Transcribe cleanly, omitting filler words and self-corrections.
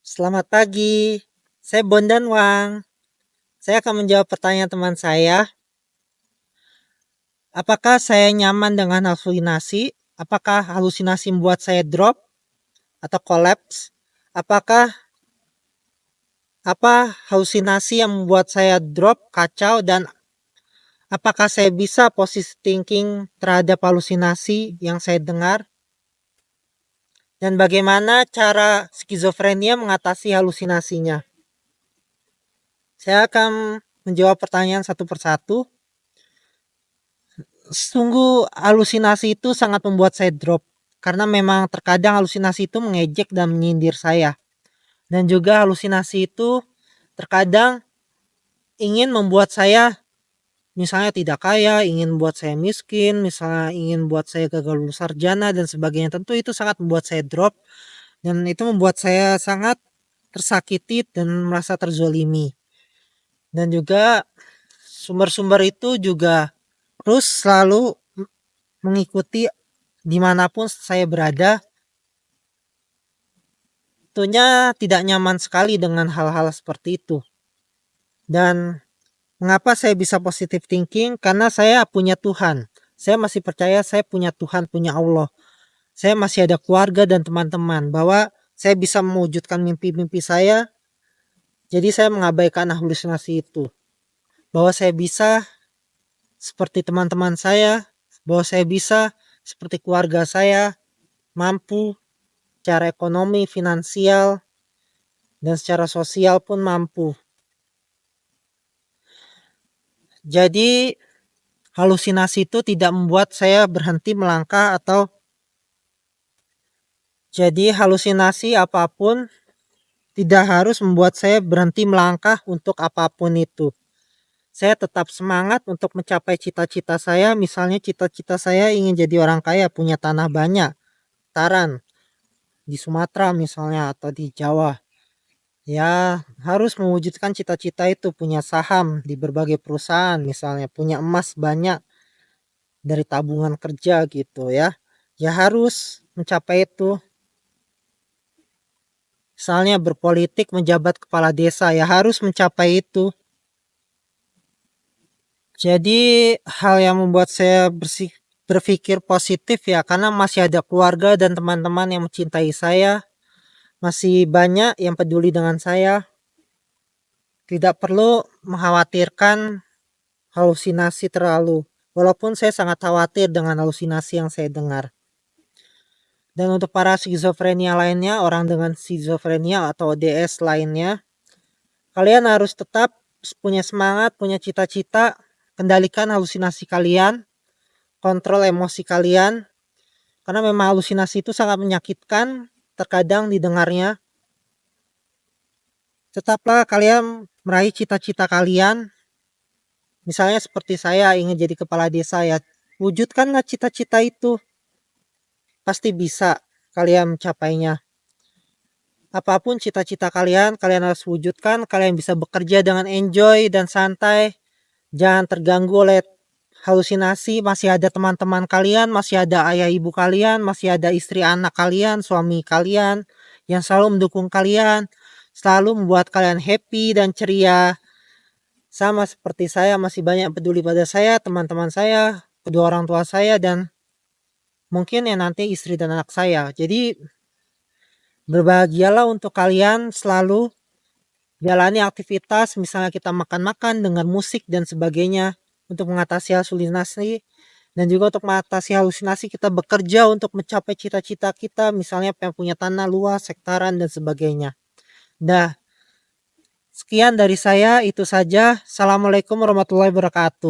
Selamat pagi, saya Bondan Wang. Saya akan menjawab pertanyaan teman saya. Apakah saya nyaman dengan halusinasi? Apakah halusinasi membuat saya drop atau collapse? Apakah halusinasi yang membuat saya drop, kacau, dan apakah saya bisa positive thinking terhadap halusinasi yang saya dengar? Dan bagaimana cara skizofrenia mengatasi halusinasinya? Saya akan menjawab pertanyaan satu persatu. Sungguh halusinasi itu sangat membuat saya drop. Karena memang terkadang halusinasi itu mengejek dan menyindir saya. Dan juga halusinasi itu terkadang ingin membuat saya misalnya tidak kaya, ingin membuat saya miskin, misalnya ingin membuat saya gagal lulus sarjana dan sebagainya. Tentu itu sangat membuat saya drop. Dan itu membuat saya sangat tersakiti dan merasa terzolimi. Dan juga sumber-sumber itu juga terus selalu mengikuti dimanapun saya berada. Tentunya tidak nyaman sekali dengan hal-hal seperti itu. Dan mengapa saya bisa positive thinking? Karena saya punya Tuhan. Saya masih percaya saya punya Tuhan, punya Allah. Saya masih ada keluarga dan teman-teman. Bahwa saya bisa mewujudkan mimpi-mimpi saya. Jadi saya mengabaikan halusinasi itu. Bahwa saya bisa seperti teman-teman saya. Bahwa saya bisa seperti keluarga saya. Mampu secara ekonomi, finansial, dan secara sosial pun mampu. Jadi halusinasi itu tidak membuat saya berhenti melangkah atau jadi halusinasi apapun tidak harus membuat saya berhenti melangkah untuk apapun itu. Saya tetap semangat untuk mencapai cita-cita saya. Misalnya cita-cita saya ingin jadi orang kaya, punya tanah banyak, hektaran di Sumatera misalnya atau di Jawa. Ya, harus mewujudkan cita-cita itu, punya saham di berbagai perusahaan misalnya, punya emas banyak dari tabungan kerja gitu ya. Ya harus mencapai itu. Misalnya berpolitik, menjabat kepala desa, ya harus mencapai itu. Jadi hal yang membuat saya berpikir positif ya, karena masih ada keluarga dan teman-teman yang mencintai saya. Masih banyak yang peduli dengan saya. Tidak perlu mengkhawatirkan halusinasi terlalu. Walaupun saya sangat khawatir dengan halusinasi yang saya dengar. Dan untuk para skizofrenia lainnya, orang dengan skizofrenia atau ODS lainnya, kalian harus tetap punya semangat, punya cita-cita, kendalikan halusinasi kalian, kontrol emosi kalian, karena memang halusinasi itu sangat menyakitkan, terkadang didengarnya. Tetaplah kalian meraih cita-cita kalian, misalnya seperti saya ingin jadi kepala desa ya, wujudkanlah cita-cita itu, pasti bisa kalian mencapainya. Apapun cita-cita kalian harus wujudkan. Kalian bisa bekerja dengan enjoy dan santai. Jangan terganggu oleh halusinasi. Masih ada teman-teman kalian, masih ada ayah ibu kalian, masih ada istri anak kalian, suami kalian yang selalu mendukung kalian, selalu membuat kalian happy dan ceria. Sama seperti saya, masih banyak peduli pada saya, teman-teman saya, kedua orang tua saya, dan mungkin ya nanti istri dan anak saya. Jadi berbahagialah untuk kalian, selalu jalani aktivitas, misalnya kita makan-makan, dengar musik dan sebagainya untuk mengatasi halusinasi. Dan juga untuk mengatasi halusinasi kita bekerja untuk mencapai cita-cita kita, misalnya yang punya tanah luas, hektaran dan sebagainya. Nah, sekian dari saya, itu saja. Assalamualaikum warahmatullahi wabarakatuh.